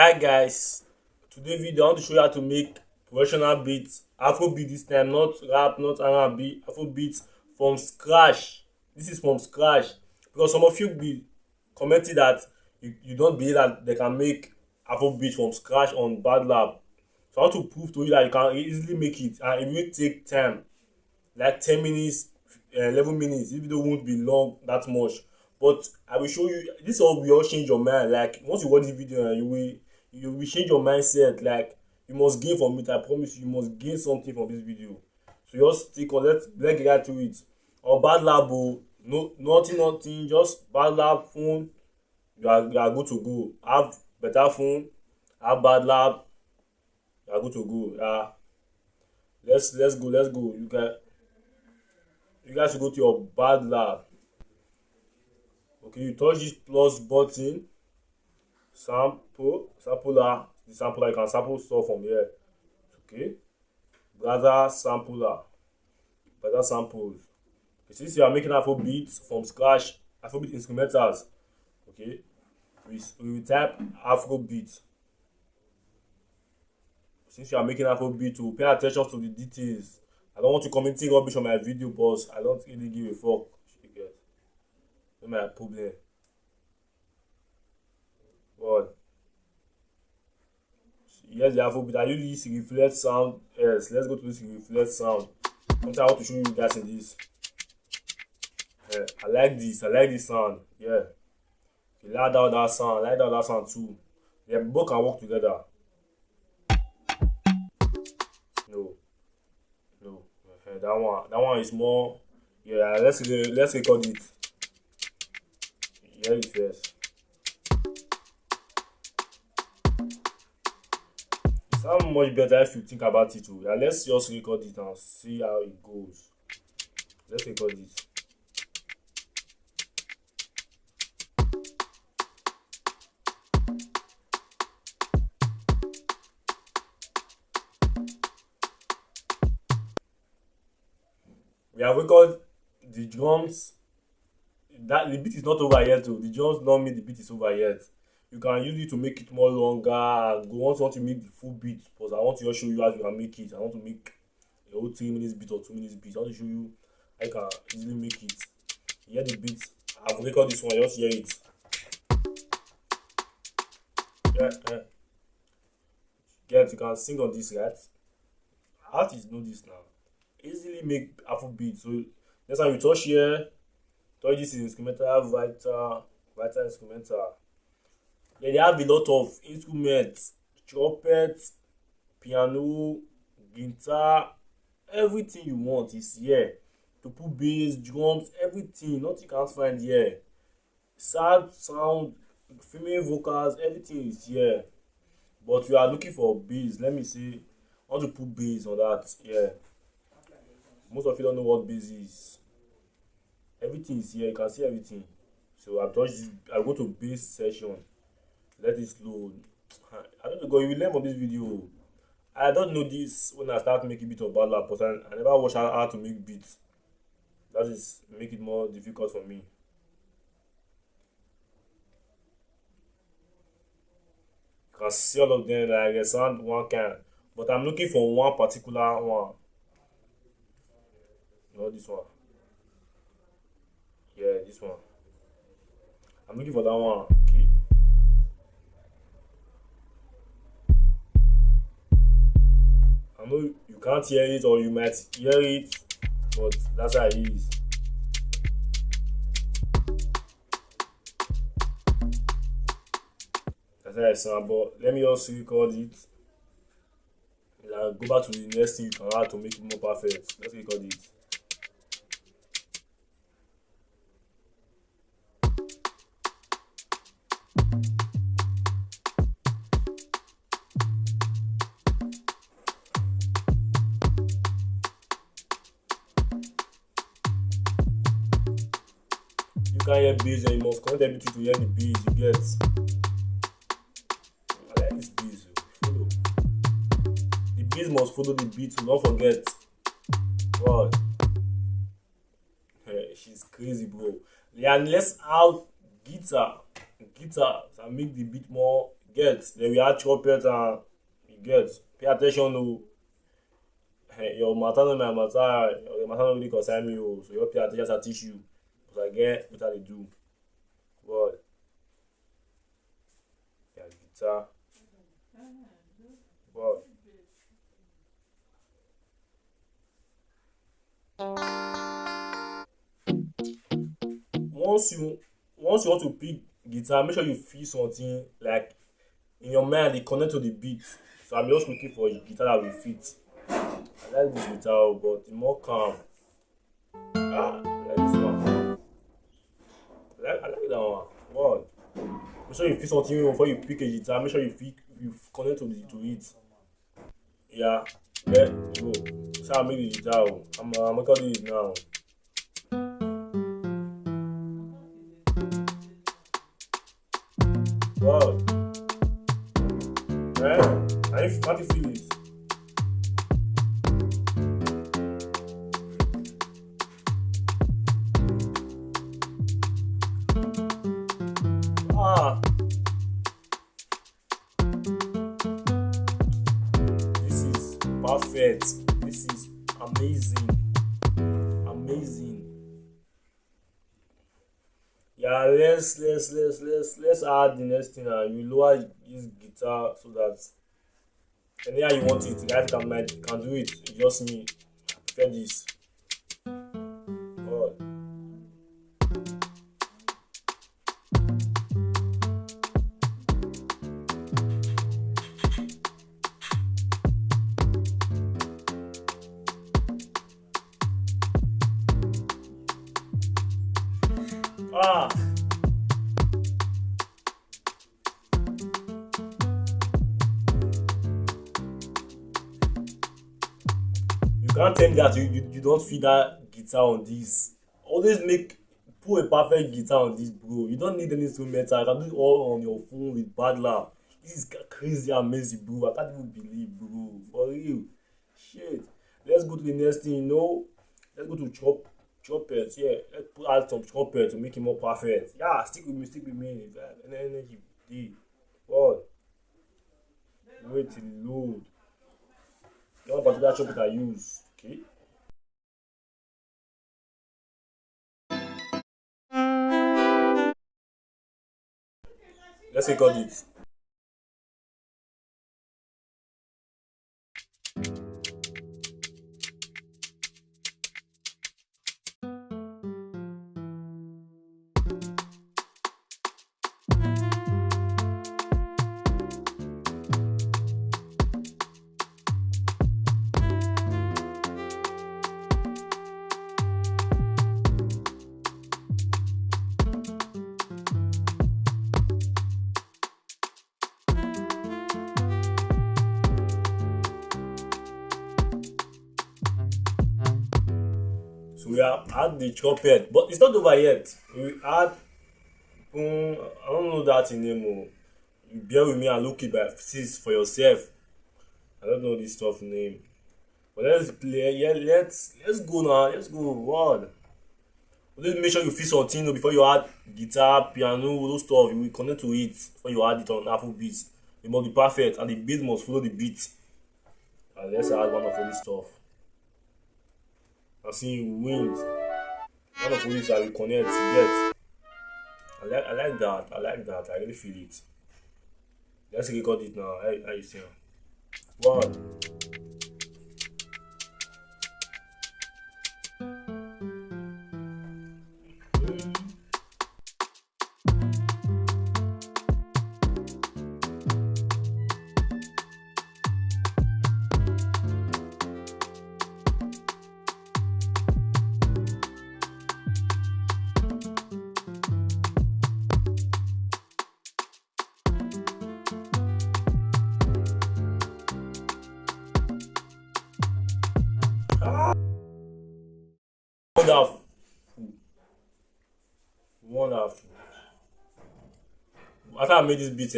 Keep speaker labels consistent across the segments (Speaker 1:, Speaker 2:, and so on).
Speaker 1: Hi guys, today video I want to show you how to make professional beats, Afrobeat this time, not rap, not R&B, Afrobeat from scratch. This is from scratch because some of you be commenting that you don't believe that they can make Afrobeat from scratch on BandLab. So I want to prove to you that you can easily make it and it will take time, like 10 minutes, 11 minutes. This video won't be long that much, but I will show you. This all will all change your mind. Like once you watch this video, you will change your mindset. Like you must gain from it. I promise you, you must gain something from this video. So just stick on. Let's get to it. On bad lab, oh, no nothing, just bad lab phone. You are good to go. Have better phone, have bad lab, you are good to go. Let's go. You guys go to your bad lab. Okay, you touch this plus button, sampler, the sampler, you can sample stuff from here. Okay, browser sampler, browser samples. Okay, since you are making Afrobeat from scratch, Afrobeat instrumentals. Okay, we will type Afrobeat. Since you are making Afrobeat, to pay attention to the details. I don't want to commenting rubbish on my video, boss. I don't really give a fuck. You get, no my problem. But yes, the Afrobeat. I use this reflect sound. Yes, let's go to this reflect sound. Something I want to show you guys in this. I like this. I like this sound. Yeah. You like that sound. I like that sound too. They both can work together. No, no. That one is more. Yeah, let's record it. Hear it first. It sounds much better if you think about it too. Yeah, let's just record it and see how it goes. Let's record it. We have recorded the drums. That the beat is not over yet too. The drums don't mean the beat is over yet. You can use it to make it more longer and go once you want to make the full beat, because I want to just show you how you can make it. I want to make a whole 3 minutes beat or 2 minutes beat. I want to show you how you can easily make it. Hear the beat. I've recorded this one, just hear it. Yeah. Get, you can sing on this, right? Artists know this now. Easily make Afrobeat. So next time you touch here, touch this is instrumental, vital instrumental. Yeah, they have a lot of instruments, trumpet, piano, guitar, everything you want is here. To put bass, drums, everything, nothing you can't find here. Sad sound, female vocals, everything is here. But you are looking for bass. Let me see. I want to put bass on that. Yeah. Most of you don't know what bass is. Everything is here. You can see everything. So I go to bass session. Let it load. I don't know. You will learn from this video. I don't know this when I start making beat of BandLab, but I never watch how to make beats. That is make it more difficult for me. You can see all of them, like they sound one kind, but I'm looking for one particular one. Not this one. Yeah, this one. I'm looking for that one. Okay. I know you can't hear it or you might hear it, but that's how it is. That's how it sounds. But let me also record it. I'll go back to the next thing you can add to make it more perfect. Let's record it. You can't hear bass and you must connect everything to hear the bass. You get. I like this bass. Follow. The bass must follow the beat. Don't forget. Wow. She's crazy, bro. Yeah, and let's add guitar. Guitar and make the beat more get. Then we add trumpet and you get. Pay attention to your matter no my matter. Your matter no really concern me. Oh. So you pay attention as I teach you. Because I get what they do. But yeah, guitar. But once you once you want to pick guitar, make sure you feel something like in your mind they connect to the beat. So I'm just looking for a guitar that will fit. I like this guitar, but the more calm. I like this one. I like that one. What? Make sure you feel something before you pick a guitar. Make sure you connect to it. Yeah. Yeah. Go. So I make the guitar. Oh. I'm recording it now. Wow. Right? How do you feel it? Ah, this is perfect. This is amazing. Amazing. Yeah, let's add the next thing. You lower this guitar so that anyhow you want it, guys can do it. It's just me. I prefer this. Oh. Ah, you can't tell me that you don't feel that guitar on this. Always put a perfect guitar on this, bro. You don't need any instrumental. You can do it all on your phone with BandLab. This is crazy amazing, bro. I can't even believe, bro. For real. Shit. Let's go to the next thing, Let's go to trumpet. Yeah. Add some trumpet to make it more perfect. Yeah, stick with me. And energy. D. What? Wait till it load. The one particular trumpet I use. Okay. Let's record it. So we have add the trumpet, but it's not over yet. We add I don't know that in name. Oh. You bear with me and look it by see it for yourself. I don't know this stuff name. But let's play. Yeah, let's go now. Let's go. What? Let's make sure you feel something before you add guitar, piano, those stuff. You will connect to it before you add it on Afrobeat. It must be perfect and the beat must follow the beat. Let's add one of all this stuff. I see you wind. One of all this I will connect. You get. I like that. I like that. I really feel it. Let's record it now. How you say? What? Wonderful. Wonderful. After I made this beat,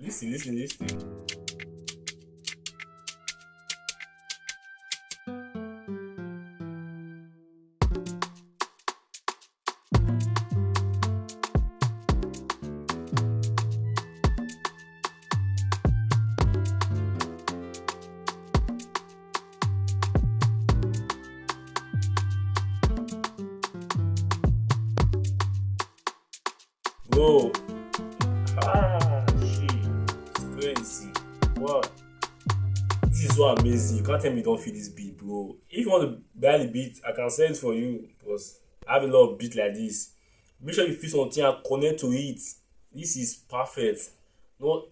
Speaker 1: listen. bro. Shit, it's crazy. What? This is so amazing. You can't tell me you don't feel this beat, bro. If you want to buy the beat, I can sell it for you because I have a lot of beat like this. Make sure you feel something and connect to it. This is perfect. Not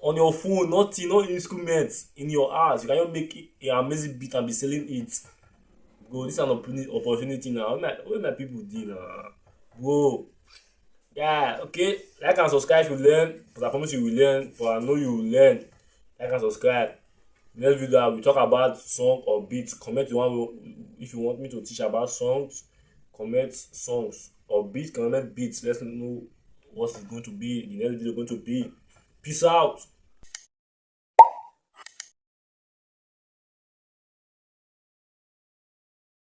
Speaker 1: on your phone, nothing, no instruments in your house. You cannot make it an amazing beat and be selling it. Bro, this is an opportunity now. What my people did now? Bro, yeah, okay. Like and subscribe if you learn. Because I promise you will learn. But I know you will learn. Like and subscribe. Next video we talk about song or beats. Comment the one if you want me to teach about songs. Comment songs or beats. Comment beats. Let's know what it's going to be. The next video going to be. Peace out.